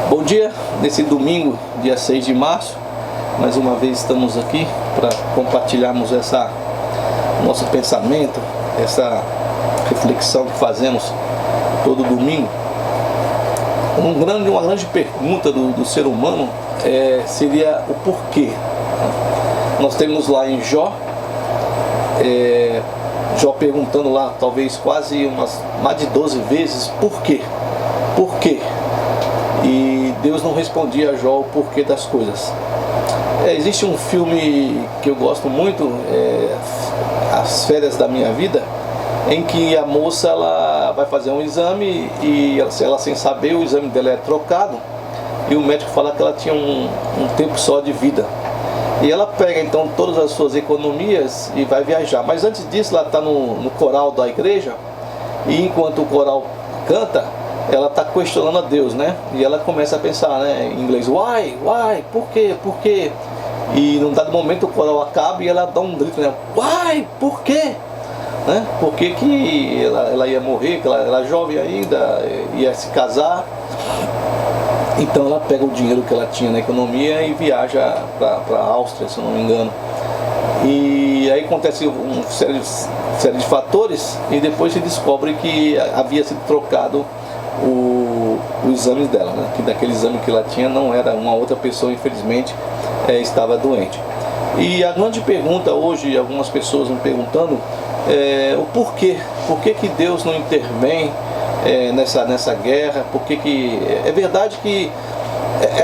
Bom dia, nesse domingo, dia 6 de março, mais uma vez estamos aqui para compartilharmos nosso pensamento, essa reflexão que fazemos todo domingo. Uma grande pergunta do ser humano seria o porquê. Nós temos lá em Jó, Jó perguntando lá, talvez quase mais de 12 vezes, por quê? Por quê? E Deus não respondia a Jó o porquê das coisas. Existe um filme que eu gosto muito, As Férias da Minha Vida, em que a moça ela vai fazer um exame e ela sem saber, o exame dela é trocado e o médico fala que ela tinha um tempo só de vida. E ela pega então todas as suas economias e vai viajar. Mas antes disso ela está no coral da igreja e enquanto o coral canta, ela está questionando a Deus, né? E ela começa a pensar, né, em inglês, why, por quê, por quê? E num dado momento o coral acaba e ela dá um grito, né, why, por quê? Né? Por que que ela ia morrer, que ela era jovem ainda, ia se casar. Então ela pega o dinheiro que ela tinha na economia e viaja para a Áustria, se eu não me engano. E aí acontece uma série de fatores e depois se descobre que havia sido trocado o exame dela, né? Que daquele exame que ela tinha não era uma outra pessoa, infelizmente estava doente. E a grande pergunta hoje, algumas pessoas me perguntando, o porquê. Por que que Deus não intervém nessa guerra? Por que é verdade que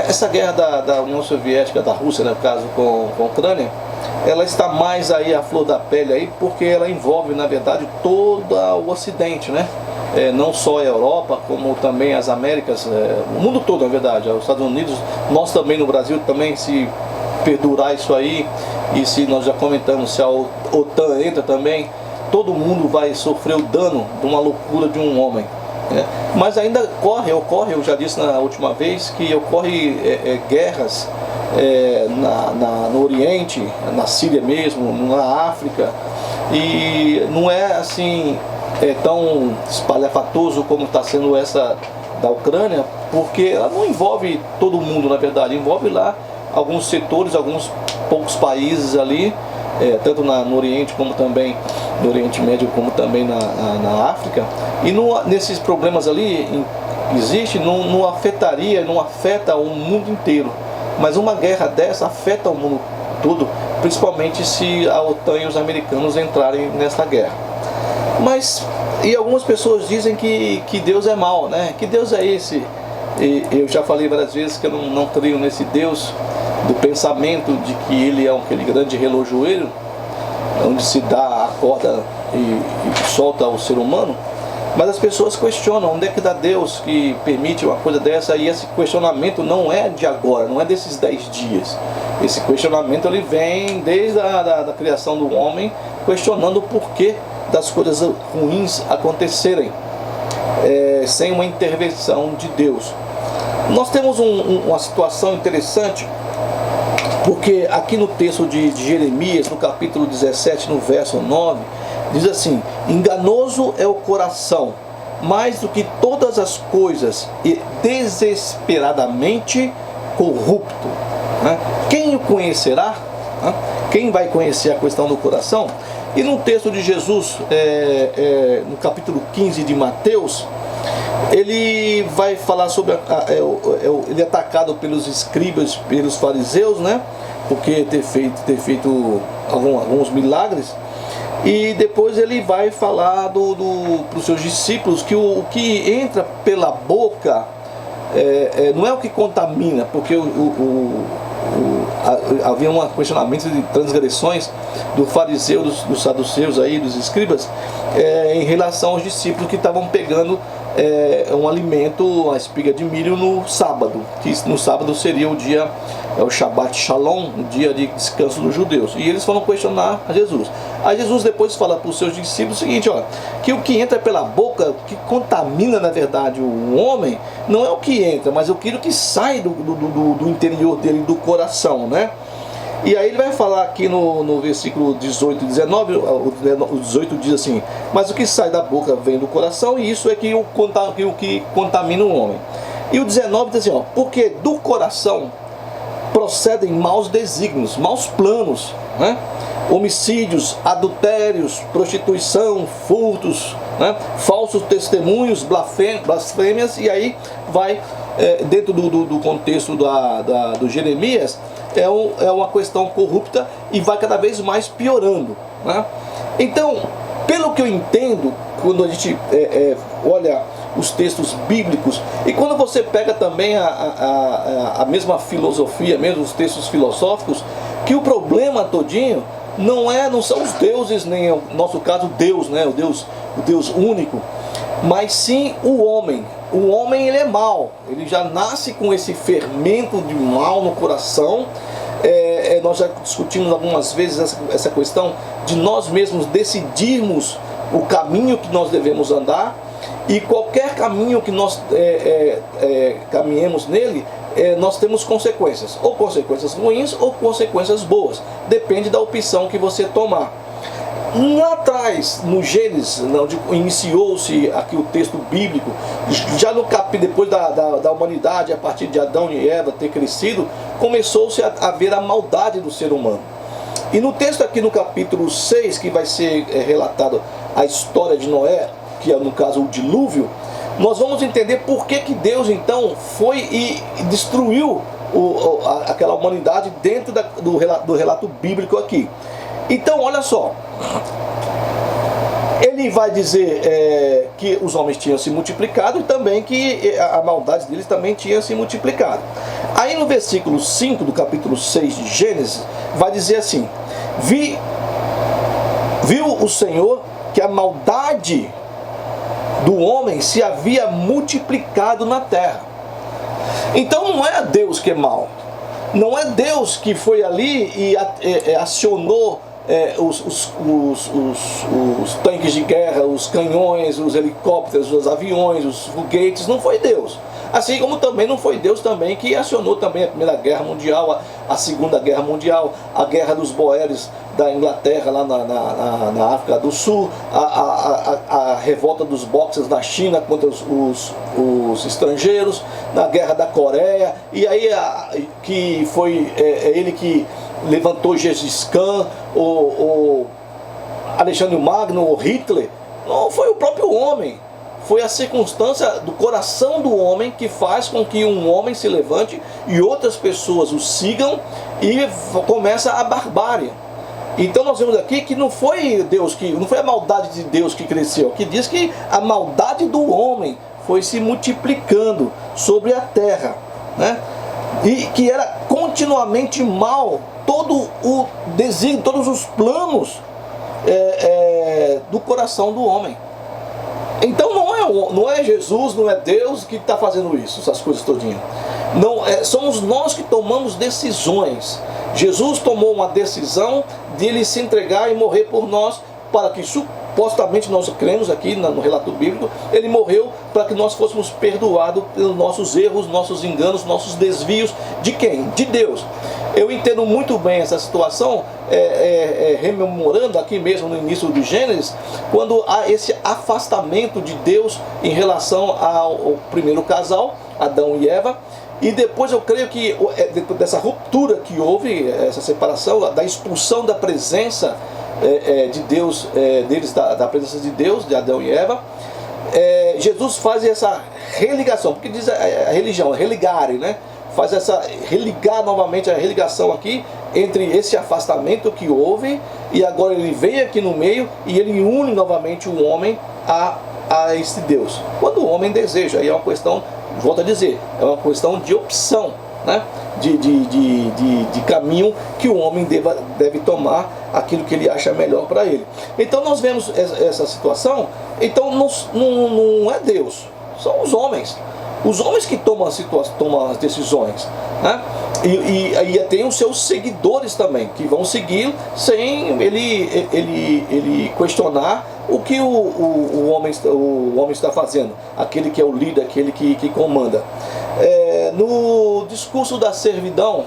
essa guerra da União Soviética, da Rússia, no caso com a Ucrânia, ela está mais aí à flor da pele aí, porque ela envolve na verdade todo o Ocidente, né? Não só a Europa, como também as Américas, o mundo todo na verdade, os Estados Unidos, nós também no Brasil também, se perdurar isso aí, e se nós já comentamos, se a OTAN entra também, todo mundo vai sofrer o dano de uma loucura de um homem. Mas ainda ocorre, eu já disse na última vez, que ocorre guerras no Oriente, na Síria mesmo, na África, e não é assim tão espalhafatoso como está sendo essa da Ucrânia, porque ela não envolve todo mundo, na verdade, envolve lá alguns setores, alguns poucos países ali, tanto no Oriente como também no Oriente Médio, como também na África. E nesses problemas ali existe, não afeta o mundo inteiro, mas uma guerra dessa afeta o mundo todo, principalmente se a OTAN e os americanos entrarem nessa guerra. E algumas pessoas dizem que Deus é mau, né? Que Deus é esse? E eu já falei várias vezes que eu não creio nesse Deus do pensamento de que ele é aquele grande relojoeiro, onde se dá a corda e solta o ser humano. Mas as pessoas questionam, onde é que dá Deus que permite uma coisa dessa? E esse questionamento não é de agora, não é desses 10 dias. Esse questionamento ele vem desde a criação do homem, questionando o porquê das coisas ruins acontecerem sem uma intervenção de Deus. Nós temos uma situação interessante, porque aqui no texto de Jeremias, no capítulo 17, no verso 9, diz assim: enganoso é o coração, mais do que todas as coisas, e desesperadamente corrupto. Quem o conhecerá? Quem vai conhecer a questão do coração? E no texto de Jesus, no capítulo 15 de Mateus, ele vai falar sobre ele é atacado pelos escribas, pelos fariseus, né? Porque ter feito alguns milagres. E depois ele vai falar para os seus discípulos que o que entra pela boca não é o que contamina, porque havia um questionamento de transgressões do fariseu, dos saduceus aí, dos escribas, em relação aos discípulos que estavam pegando um alimento, a espiga de milho no sábado, que no sábado seria o dia, o Shabbat Shalom, o dia de descanso dos judeus. E eles foram questionar a Jesus. Aí Jesus depois fala para os seus discípulos o seguinte, que o que entra pela boca, o que contamina na verdade o homem, não é o que entra, mas aquilo que sai do interior dele, do coração, né? E aí ele vai falar aqui no versículo 18 e 19, o 18 diz assim: mas o que sai da boca vem do coração, e isso é que o que contamina o homem. E o 19 diz assim, ó, porque do coração procedem maus desígnios, maus planos, né? Homicídios, adultérios, prostituição, furtos, né? Falsos testemunhos, blasfêmias, e aí vai, dentro do contexto do Jeremias, é uma questão corrupta e vai cada vez mais piorando, né? Então, pelo que eu entendo, quando a gente olha os textos bíblicos, e quando você pega também a mesma filosofia, mesmo os textos filosóficos, que o problema todinho não são os deuses, nem no nosso caso Deus, né? o Deus único, mas sim o homem. O homem, ele é mau, ele já nasce com esse fermento de mal no coração. Nós já discutimos algumas vezes essa questão de nós mesmos decidirmos o caminho que nós devemos andar, e qualquer caminho que nós caminhemos nele, nós temos consequências, ou consequências ruins ou consequências boas, depende da opção que você tomar. Lá atrás, no Gênesis, onde iniciou-se aqui o texto bíblico, já no capítulo, depois da humanidade, a partir de Adão e Eva ter crescido, começou-se a ver a maldade do ser humano. E no texto aqui no capítulo 6, que vai ser relatado a história de Noé, que é no caso o dilúvio, nós vamos entender por que Deus então foi e destruiu aquela humanidade dentro do relato bíblico aqui. Então, olha só, ele vai dizer que os homens tinham se multiplicado e também que a maldade deles também tinha se multiplicado. Aí no versículo 5 do capítulo 6 de Gênesis, vai dizer assim: viu o Senhor que a maldade do homem se havia multiplicado na terra. Então não é Deus que é mau, não é Deus que foi ali e acionou os tanques de guerra, os canhões, os helicópteros, os aviões, os foguetes. Não foi Deus. Assim como também não foi Deus também que acionou também a Primeira Guerra Mundial, a Segunda Guerra Mundial, a Guerra dos Boeres da Inglaterra lá na África do Sul, a revolta dos boxers na China contra os estrangeiros, na Guerra da Coreia, e aí que foi ele que levantou Gengis Khan, ou Alexandre Magno, ou Hitler. Não foi o próprio homem. Foi a circunstância do coração do homem que faz com que um homem se levante e outras pessoas o sigam, e começa a barbárie. Então nós vemos aqui que não foi a maldade de Deus que cresceu, que diz que a maldade do homem foi se multiplicando sobre a terra, né? E que era continuamente mal todo o desígnio, todos os planos do coração do homem. Então não é Jesus, não é Deus que está fazendo isso, essas coisas todinhas. Não, somos nós que tomamos decisões. Jesus tomou uma decisão de ele se entregar e morrer por nós, para que supostamente nós cremos aqui no relato bíblico, ele morreu para que nós fôssemos perdoados pelos nossos erros, nossos enganos, nossos desvios. De quem? De Deus. Eu entendo muito bem essa situação, rememorando aqui mesmo no início do Gênesis, quando há esse afastamento de Deus em relação ao primeiro casal, Adão e Eva. E depois eu creio que depois dessa ruptura que houve, essa separação, da expulsão da presença de Deus, deles, da presença de Deus, de Adão e Eva, Jesus faz essa religação, porque diz a religião, religare, né? Faz religar novamente, a religação aqui entre esse afastamento que houve, e agora ele vem aqui no meio e ele une novamente o homem a esse Deus. Quando o homem deseja, aí é uma questão, volto a dizer, é uma questão de opção, né? de caminho que o homem deve tomar aquilo que ele acha melhor para ele. Então nós vemos essa situação. Então não é Deus, são os homens. Os homens que tomam as decisões, né? E tem os seus seguidores também, que vão seguir sem ele questionar o que o homem está fazendo, aquele que é o líder, aquele que comanda. No discurso da servidão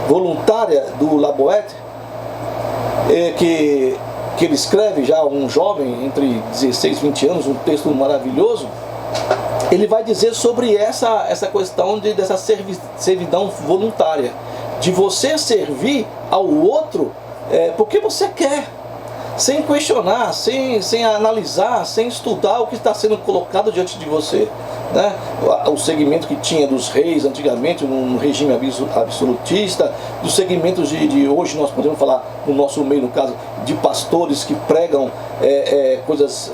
voluntária do La Boete, que ele escreve já, um jovem entre 16 e 20 anos, um texto maravilhoso, ele vai dizer sobre essa questão dessa servidão voluntária, de você servir ao outro porque você quer, sem questionar, sem analisar, sem estudar o que está sendo colocado diante de você, né? O segmento que tinha dos reis antigamente, no regime absolutista, dos segmentos de hoje, nós podemos falar no nosso meio, no caso, de pastores que pregam coisas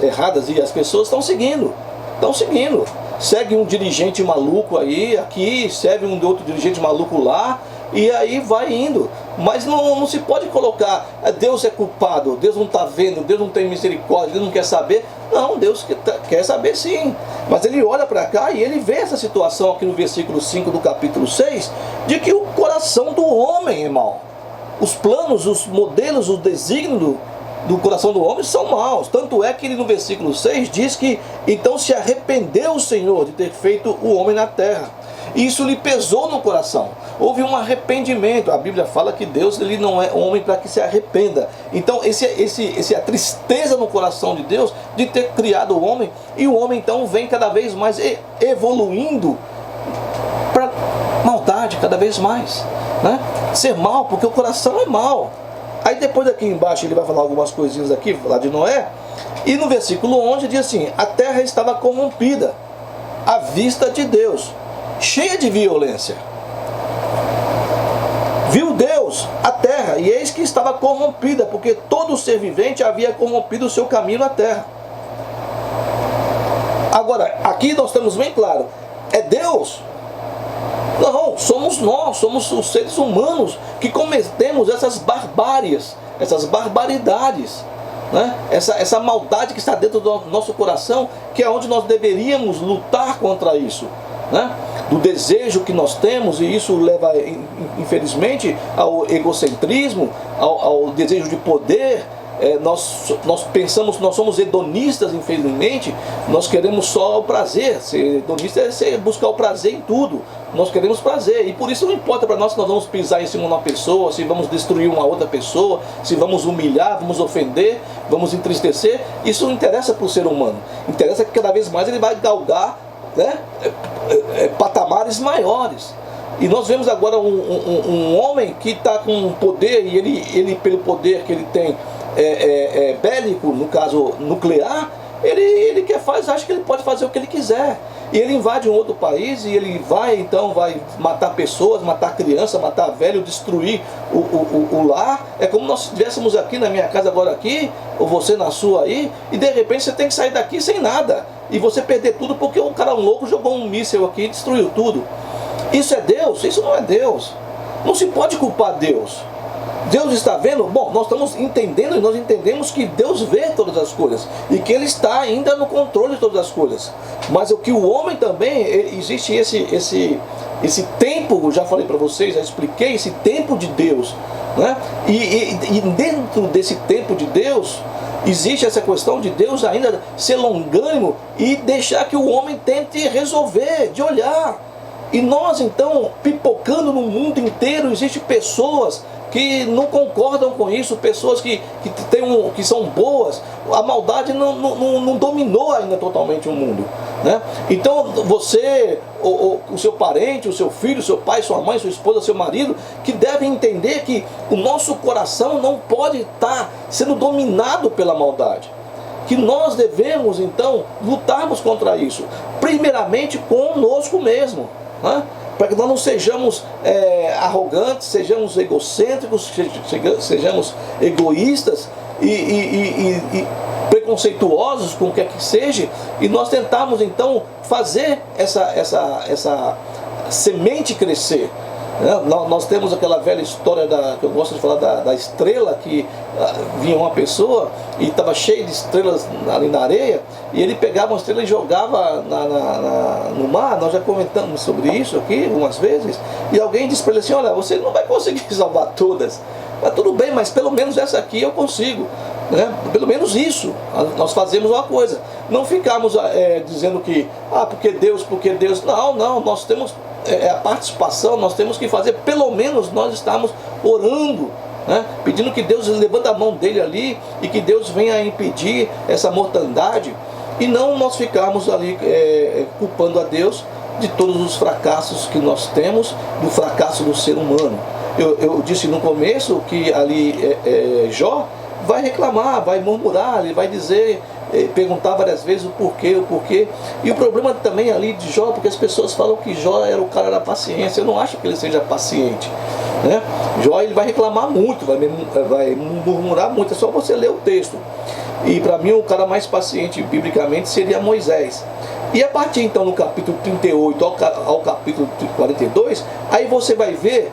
erradas, e as pessoas estão seguindo. Segue um dirigente maluco aí, aqui, segue um outro dirigente maluco lá, e aí vai indo. Mas não se pode colocar, Deus é culpado, Deus não está vendo, Deus não tem misericórdia, Deus não quer saber. Não, Deus quer saber sim. Mas ele olha para cá e ele vê essa situação aqui no versículo 5 do capítulo 6, de que o coração do homem, irmão, os planos, os modelos, os desígnios do coração do homem são maus. Tanto é que ele no versículo 6 diz que então se arrependeu o Senhor de ter feito o homem na terra. E isso lhe pesou no coração. Houve um arrependimento. A Bíblia fala que Deus, ele não é homem para que se arrependa. Então a tristeza no coração de Deus de ter criado o homem, e o homem então vem cada vez mais evoluindo para maldade cada vez mais, né? Ser mal, porque o coração é mal. Aí depois aqui embaixo ele vai falar algumas coisinhas aqui, falar de Noé. E no versículo 11 diz assim: a terra estava corrompida à vista de Deus, cheia de violência. Viu Deus a terra, e eis que estava corrompida, porque todo ser vivente havia corrompido o seu caminho na terra. Agora, aqui nós temos bem claro, é Deus? Não, somos nós, somos os seres humanos que cometemos essas barbáries, essas barbaridades, né? Essa maldade que está dentro do nosso coração, que é onde nós deveríamos lutar contra isso, né? Do desejo que nós temos, e isso leva, infelizmente, ao egocentrismo, ao desejo de poder. Nós pensamos, nós somos hedonistas, infelizmente. Nós queremos só o prazer. Ser hedonista é buscar o prazer em tudo. Nós queremos prazer, e por isso não importa para nós se nós vamos pisar em cima de uma pessoa, se vamos destruir uma outra pessoa, se vamos humilhar, vamos ofender, vamos entristecer. Isso não interessa para o ser humano. Interessa que cada vez mais ele vai galgar, né, patamares maiores. E nós vemos agora um homem que está com poder, e ele pelo poder que ele tem bélico, no caso nuclear, ele acha que ele pode fazer o que ele quiser. E ele invade um outro país, e ele vai matar pessoas, matar criança, matar velho, destruir o lar. É como nós estivéssemos aqui na minha casa agora aqui, ou você na sua aí, e de repente você tem que sair daqui sem nada, e você perder tudo porque um cara louco jogou um míssil aqui e destruiu tudo. Isso é Deus? Isso não é Deus. Não se pode culpar Deus. Deus está vendo? Bom, nós estamos entendendo, e nós entendemos que Deus vê todas as coisas, e que Ele está ainda no controle de todas as coisas. Mas o que o homem também, existe esse tempo, eu já falei para vocês, já expliquei, esse tempo de Deus, né? E dentro desse tempo de Deus, existe essa questão de Deus ainda ser longânimo e deixar que o homem tente resolver, de olhar. E nós então, pipocando no mundo inteiro, existem pessoas que não concordam com isso, pessoas que são boas. A maldade não dominou ainda totalmente o mundo, né? Então você, o seu parente, o seu filho, o seu pai, sua mãe, sua esposa, seu marido, que devem entender que o nosso coração não pode estar sendo dominado pela maldade, que nós devemos então lutarmos contra isso, primeiramente conosco mesmo, né? Para que nós não sejamos arrogantes, sejamos egocêntricos, sejamos egoístas e preconceituosos com o que é que seja, e nós tentarmos então fazer essa semente crescer. Nós temos aquela velha história que eu gosto de falar da estrela, que vinha uma pessoa e estava cheio de estrelas ali na areia, e ele pegava uma estrela e jogava no mar. Nós já comentamos sobre isso aqui algumas vezes, e alguém disse para ele assim: olha, você não vai conseguir salvar todas, mas tudo bem, mas pelo menos essa aqui eu consigo, né? Pelo menos isso, nós fazemos uma coisa, não ficamos dizendo que porque Deus, não, nós temos a participação, nós temos que fazer, pelo menos nós estamos orando, né? Pedindo que Deus levante a mão dele ali, e que Deus venha a impedir essa mortandade. e não nós ficarmos ali culpando a Deus de todos os fracassos que nós temos, do fracasso do ser humano. Eu disse no começo que ali Jó vai reclamar, vai murmurar, ele vai dizer, perguntar várias vezes o porquê. E o problema também ali de Jó, porque as pessoas falam que Jó era o cara da paciência. Eu não acho que ele seja paciente, né? Jó, ele vai reclamar muito, vai murmurar muito. É só você ler o texto. E para mim o cara mais paciente biblicamente seria Moisés. E a partir então no capítulo 38 ao capítulo 42, aí você vai ver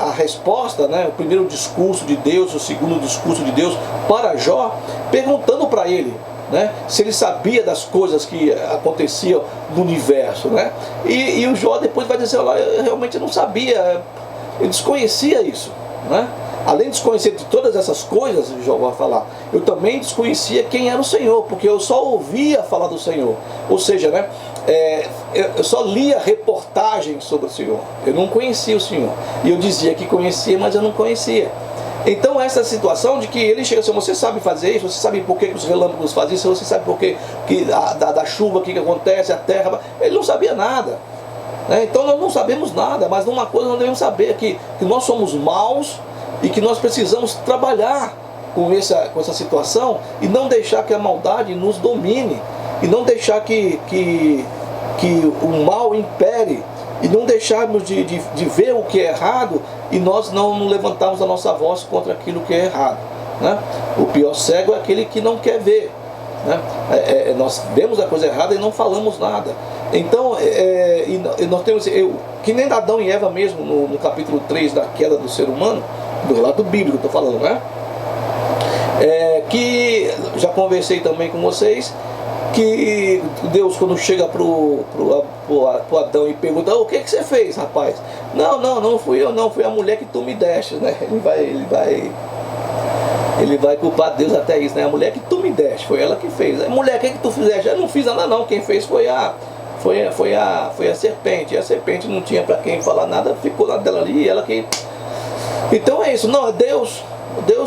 a resposta, né? O primeiro discurso de Deus, o segundo discurso de Deus para Jó, perguntando para ele, né, se ele sabia das coisas que aconteciam no universo, né? E o Jó depois vai dizer, olha, eu realmente não sabia, eu desconhecia isso, né? Além de desconhecer de todas essas coisas, Jó vai falar, eu também desconhecia quem era o Senhor, porque eu só ouvia falar do Senhor. Ou seja, né, eu só lia reportagens sobre o Senhor. Eu não conhecia o Senhor. E eu dizia que conhecia, mas eu não conhecia. Então essa situação de que ele chega assim, você sabe fazer isso, você sabe por que os relâmpagos fazem isso, você sabe por que da chuva, o que acontece, a terra, ele não sabia nada. Então nós não sabemos nada, mas uma coisa nós devemos saber, que nós somos maus, e que nós precisamos trabalhar com essa situação e não deixar que a maldade nos domine, e não deixar que o mal impere, e não deixarmos de ver o que é errado e nós não levantarmos a nossa voz contra aquilo que é errado, né? O pior cego é aquele que não quer ver, né? Nós vemos a coisa errada e não falamos nada. Então, nós temos, que nem Adão e Eva mesmo, no capítulo 3 da queda do ser humano, do relato bíblico eu estou falando, né? Que já conversei também com vocês, que Deus, quando chega pro Adão e pergunta, o que você fez, rapaz? Não fui eu, não, foi a mulher que tu me deste, né? Ele vai culpar Deus até isso, né? A mulher que tu me deste, foi ela que fez. Mulher, o que tu fizeste? Eu não fiz nada não, quem fez foi a serpente. E a serpente não tinha para quem falar nada, ficou na dela ali, e ela que... Então é isso, não, é Deus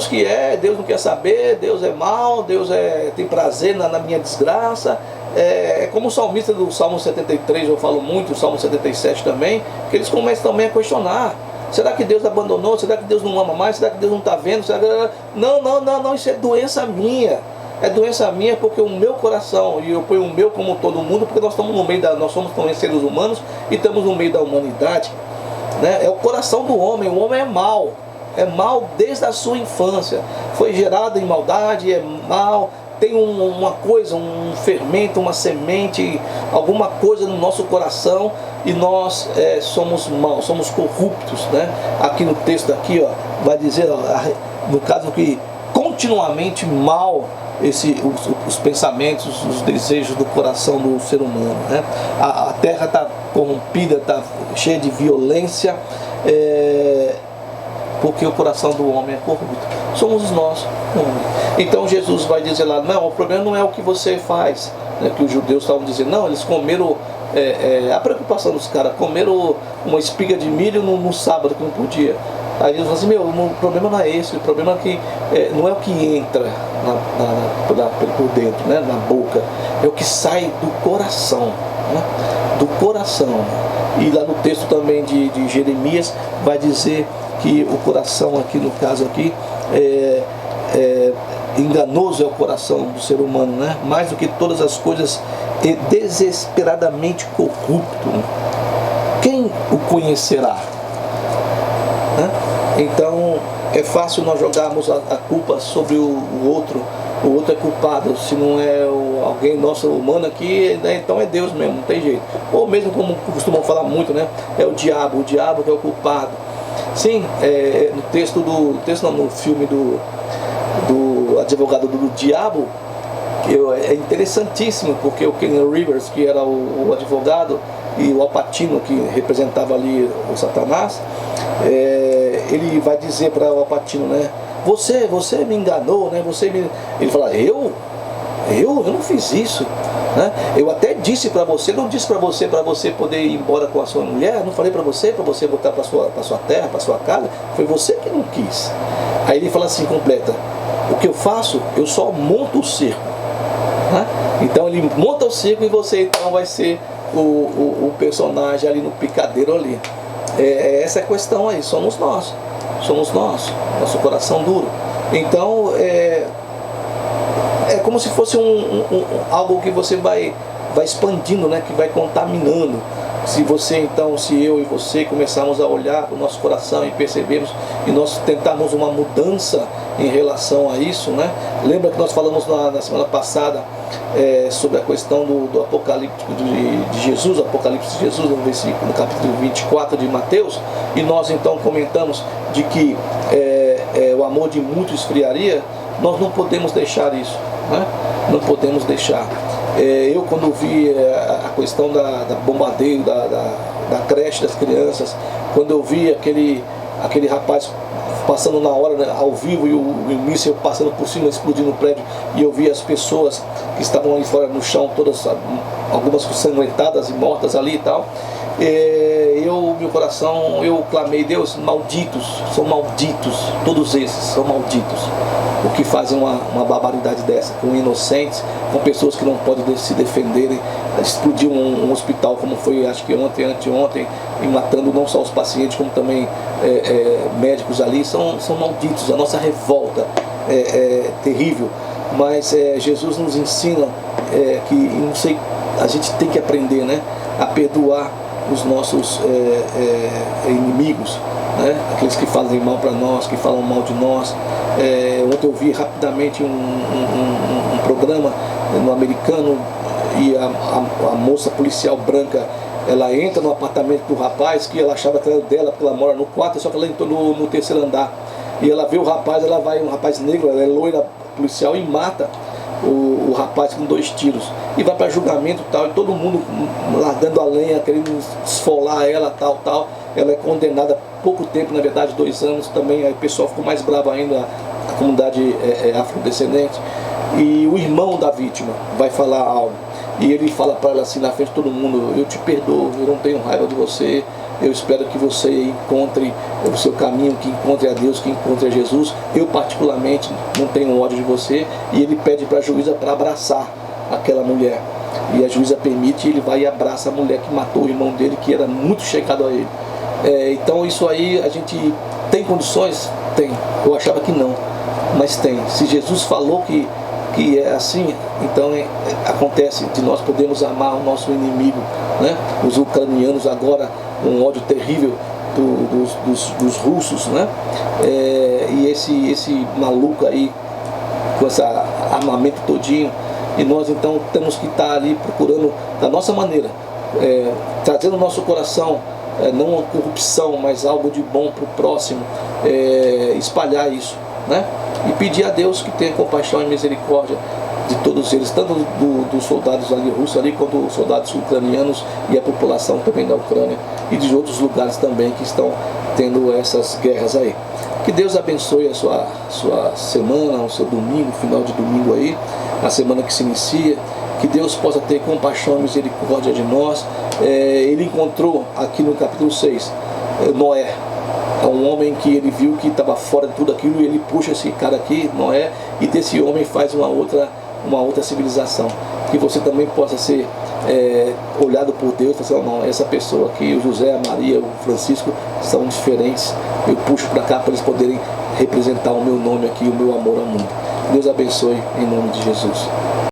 que Deus não quer saber, Deus é mau, Deus tem prazer na minha desgraça. É como o salmista do Salmo 73, eu falo muito, o Salmo 77 também, que eles começam também a questionar, será que Deus abandonou, será que Deus não ama mais, será que Deus não está vendo, não, isso é doença minha. É doença minha porque o meu coração, e eu ponho o meu como todo mundo, porque nós estamos no meio nós somos também seres humanos e estamos no meio da humanidade, né? É o coração do homem, o homem é mau desde a sua infância, foi gerado em maldade, é mau, tem uma coisa, um fermento, uma semente, alguma coisa no nosso coração, e nós somos maus, somos corruptos, né? Aqui no texto aqui, vai dizer, no caso que continuamente mal os pensamentos, os desejos do coração do ser humano, né? A terra está corrompida, está cheia de violência, porque o coração do homem é corrupto. Somos nós. Então Jesus vai dizer lá, não, o problema não é o que você faz, né? Que os judeus estavam dizendo, não, eles comeram, a preocupação dos caras, comeram uma espiga de milho no sábado que não podia. Aí eles falam assim, o problema não é esse, o problema é que não é o que entra por dentro, né, na boca, é o que sai do coração, né, do coração. E lá no texto também de Jeremias vai dizer que o coração aqui, no caso aqui, enganoso é o coração do ser humano, né, mais do que todas as coisas, é desesperadamente corrupto. Quem o conhecerá? Então é fácil nós jogarmos a culpa sobre o outro é culpado, se não é alguém nosso humano aqui, né, então é Deus mesmo, não tem jeito. Ou mesmo como costumam falar muito, né, é o diabo que é o culpado. Sim, no filme do advogado do diabo, é interessantíssimo, porque o Keanu Reeves, que era o advogado, e o Al Pacino, que representava ali o Satanás, ele vai dizer para o Al Pacino, né, você me enganou, né, ele fala, eu não fiz isso, né? Eu até disse para você, não disse para você poder ir embora com a sua mulher, não falei para você voltar para sua terra, para sua casa, foi você que não quis. Aí ele fala assim, completa, o que eu faço, eu só monto o cerco, né? Então ele monta o circo e você então vai ser o personagem ali no picadeiro ali. Essa é a questão aí, somos nós, nosso coração duro. Então é como se fosse algo que você vai expandindo, né? Que vai contaminando. Se eu e você começarmos a olhar para o nosso coração e percebermos e nós tentarmos uma mudança em relação a isso, né? Lembra que nós falamos na semana passada sobre a questão do apocalíptico de Jesus, Apocalipse de Jesus, no capítulo 24 de Mateus, e nós então comentamos de que o amor de muitos esfriaria. Nós não podemos deixar isso, né? Não podemos deixar. Eu quando vi a questão da bombardeio da creche das crianças, quando eu vi aquele rapaz passando na hora, né, ao vivo, e o míssil passando por cima, explodindo o prédio, e eu vi as pessoas que estavam ali fora no chão, todas, algumas sanguentadas e mortas ali e tal, meu coração, eu clamei: Deus, malditos, são malditos, todos esses são malditos, o que fazem uma barbaridade dessa, com inocentes, com pessoas que não podem se defenderem. Explodiu um hospital, como foi, acho que anteontem, e matando não só os pacientes, como também médicos ali. São malditos. A nossa revolta é terrível, mas Jesus nos ensina que, não sei, a gente tem que aprender, né, a perdoar os nossos inimigos, né? Aqueles que fazem mal para nós, que falam mal de nós. Ontem eu vi rapidamente um programa no americano, e a moça policial branca, ela entra no apartamento do rapaz, que ela achava que era dela, porque ela mora no quarto, só que ela entrou no terceiro andar, e ela vê o rapaz, um rapaz negro, ela é loira policial, e mata o rapaz com 2 tiros, e vai para julgamento tal, e todo mundo largando a lenha, querendo esfolar ela, tal. Ela é condenada há pouco tempo, na verdade 2 anos também. Aí o pessoal ficou mais bravo ainda, a comunidade afrodescendente. E o irmão da vítima vai falar algo, e ele fala para ela assim na frente de todo mundo: eu te perdoo, eu não tenho raiva de você, eu espero que você encontre o seu caminho, que encontre a Deus, que encontre a Jesus. Eu particularmente não tenho ódio de você. E ele pede para a juíza para abraçar aquela mulher, e a juíza permite, e ele vai e abraça a mulher que matou o irmão dele, que era muito chegado a ele. Então isso aí, a gente tem condições? Tem. Eu achava que não, mas tem. Se Jesus falou que é assim, então acontece de nós podemos amar o nosso inimigo, né? Os ucranianos agora, um ódio terrível dos russos, né? E esse maluco aí com esse armamento todinho, e nós então temos que estar ali procurando da nossa maneira, trazendo o nosso coração, não uma corrupção, mas algo de bom para o próximo, espalhar isso, né? E pedir a Deus que tenha compaixão e misericórdia de todos eles, tanto dos soldados ali russos ali, quanto dos soldados ucranianos, e a população também da Ucrânia e de outros lugares também que estão tendo essas guerras aí. Que Deus abençoe a sua semana, o seu domingo, final de domingo aí, a semana que se inicia. Que Deus possa ter compaixão e misericórdia de nós. Ele encontrou aqui no capítulo 6 Noé. É um homem que ele viu que estava fora de tudo aquilo, e ele puxa esse cara aqui, Noé, e desse homem faz uma outra civilização. Que você também possa ser olhado por Deus e falar assim: não, essa pessoa aqui, o José, a Maria, o Francisco, são diferentes. Eu puxo para cá para eles poderem representar o meu nome aqui, o meu amor ao mundo. Deus abençoe em nome de Jesus.